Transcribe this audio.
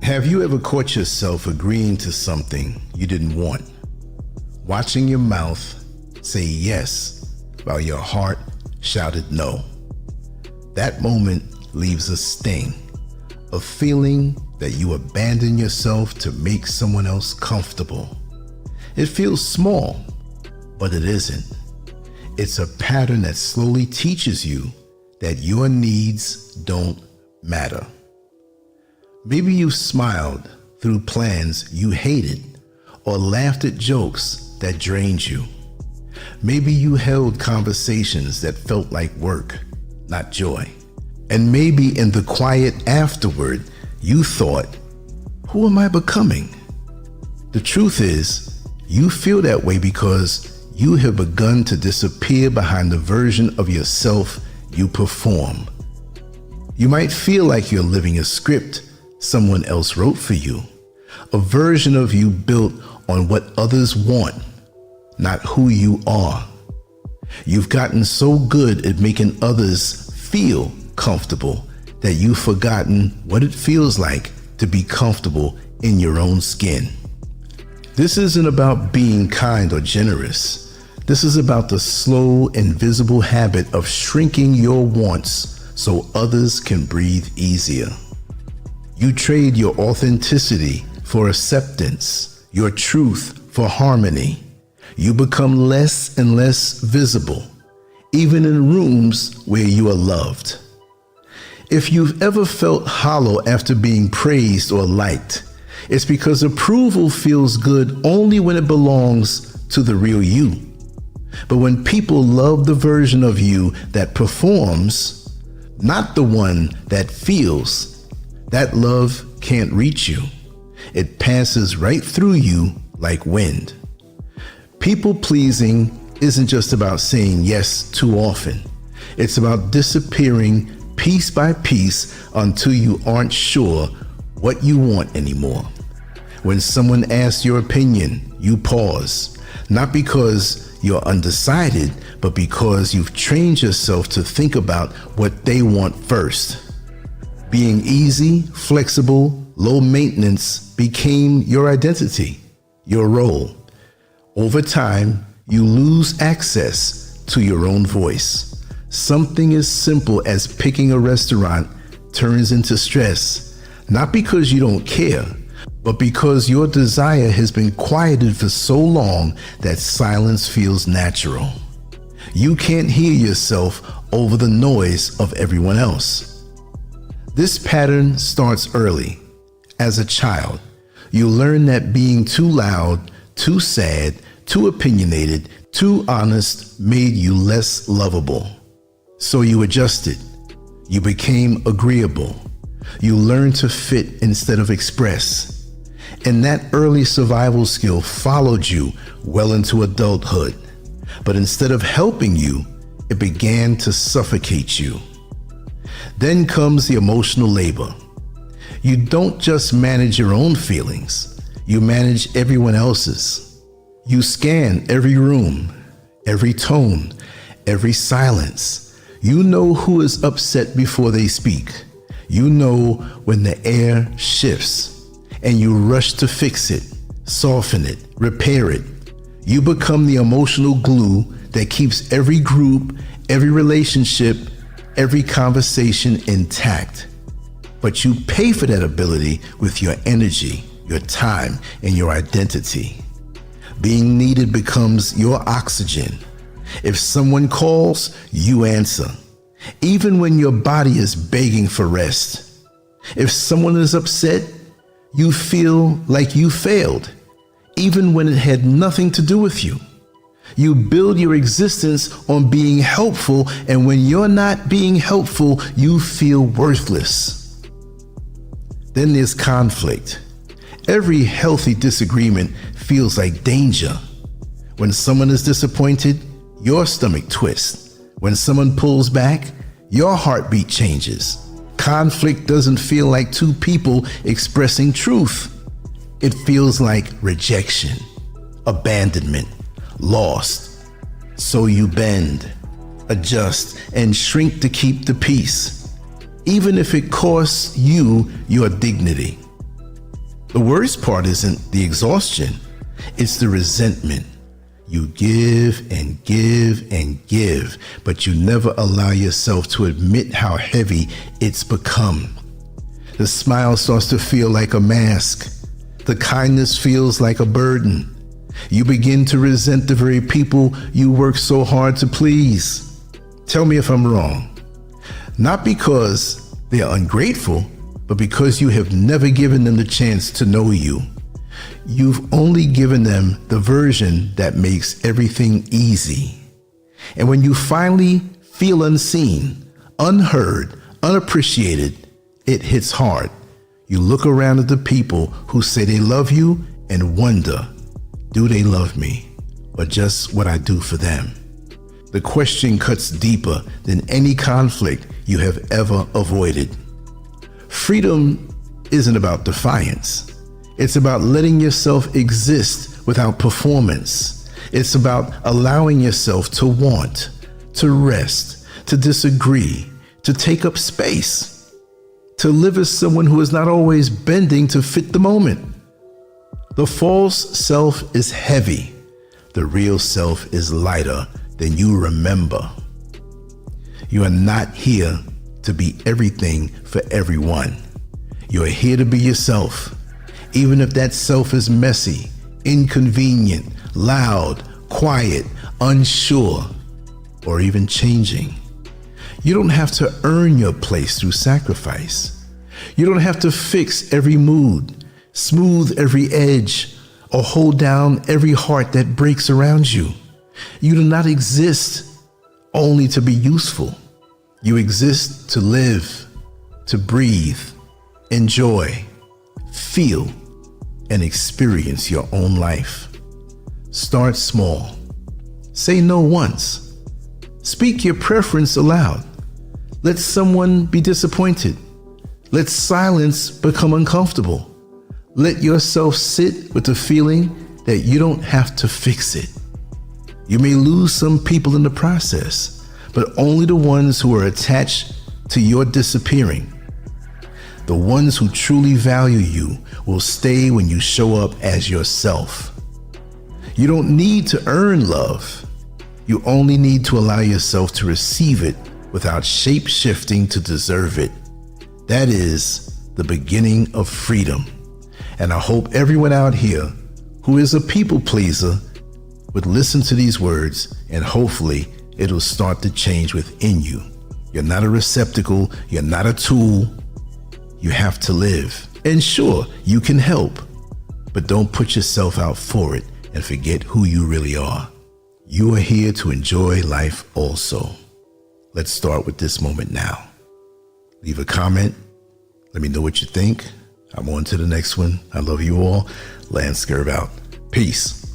Have you ever caught yourself agreeing to something you didn't want? Watching your mouth say yes while your heart shouted no. That moment leaves a sting, a feeling that you abandon yourself to make someone else comfortable. It feels small, but it isn't. It's a pattern that slowly teaches you that your needs don't matter. Maybe you smiled through plans you hated or laughed at jokes that drained you. Maybe you held conversations that felt like work, not joy. And maybe in the quiet afterward, you thought, who am I becoming? The truth is, you feel that way because you have begun to disappear behind the version of yourself you perform. You might feel like you're living a script someone else wrote for you, a version of you built on what others want, not who you are. You've gotten so good at making others feel comfortable that you've forgotten what it feels like to be comfortable in your own skin. This isn't about being kind or generous. This is about the slow, invisible habit of shrinking your wants so others can breathe easier. You trade your authenticity for acceptance, your truth for harmony. You become less and less visible, even in rooms where you are loved. If you've ever felt hollow after being praised or liked, it's because approval feels good only when it belongs to the real you. But when people love the version of you that performs, not the one that feels, that love can't reach you. It passes right through you like wind. People pleasing isn't just about saying yes too often. It's about disappearing piece by piece until you aren't sure what you want anymore. When someone asks your opinion, you pause, not because you're undecided, but because you've trained yourself to think about what they want first. Being easy, flexible, low maintenance became your identity, your role. Over time, you lose access to your own voice. Something as simple as picking a restaurant turns into stress, not because you don't care, but because your desire has been quieted for so long that silence feels natural. You can't hear yourself over the noise of everyone else. This pattern starts early. As a child, you learn that being too loud, too sad, too opinionated, too honest made you less lovable. So you adjusted. You became agreeable. You learned to fit instead of express. And that early survival skill followed you well into adulthood. But instead of helping you, it began to suffocate you. Then comes the emotional labor. You don't just manage your own feelings, you manage everyone else's. You scan every room, every tone, every silence. You know who is upset before they speak. You know when the air shifts, and you rush to fix it, soften it, repair it. You become the emotional glue that keeps every group, every relationship, every conversation intact. But you pay for that ability with your energy, your time, and your identity. Being needed becomes your oxygen. If someone calls, you answer, even when your body is begging for rest. If someone is upset, you feel like you failed, even when it had nothing to do with you. You build your existence on being helpful, and when you're not being helpful, you feel worthless. Then there's conflict. Every healthy disagreement feels like danger. When someone is disappointed, your stomach twists. When someone pulls back, your heartbeat changes. Conflict doesn't feel like two people expressing truth. It feels like rejection, abandonment, lost. So you bend, adjust, and shrink to keep the peace, even if it costs you your dignity. The worst part isn't the exhaustion, it's the resentment. You give and give and give, but you never allow yourself to admit how heavy it's become. The smile starts to feel like a mask. The kindness feels like a burden. You begin to resent the very people you work so hard to please. Tell me if I'm wrong. Not because they are ungrateful, but because you have never given them the chance to know you. You've only given them the version that makes everything easy. And when you finally feel unseen, unheard, unappreciated, it hits hard. You look around at the people who say they love you and wonder, do they love me or just what I do for them? The question cuts deeper than any conflict you have ever avoided. Freedom isn't about defiance. It's about letting yourself exist without performance. It's about allowing yourself to want, to rest, to disagree, to take up space, to live as someone who is not always bending to fit the moment. The false self is heavy. The real self is lighter than you remember. You are not here to be everything for everyone. You are here to be yourself. Even if that self is messy, inconvenient, loud, quiet, unsure, or even changing. You don't have to earn your place through sacrifice. You don't have to fix every mood, smooth every edge, or hold down every heart that breaks around you. You do not exist only to be useful. You exist to live, to breathe, enjoy, feel, and experience your own life. Start small. Say no once. Speak your preference aloud. Let someone be disappointed. Let silence become uncomfortable. Let yourself sit with the feeling that you don't have to fix it. You may lose some people in the process, but only the ones who are attached to your disappearing. The ones who truly value you will stay when you show up as yourself. You don't need to earn love. You only need to allow yourself to receive it without shape-shifting to deserve it. That is the beginning of freedom. And I hope everyone out here who is a people pleaser would listen to these words, and hopefully it'll start to change within you. You're not a receptacle. You're not a tool. You have to live. And sure, you can help, but don't put yourself out for it and forget who you really are. You are here to enjoy life also. Let's start with this moment now. Leave a comment. Let me know what you think. I'm on to the next one. I love you all. Lancescurv out. Peace.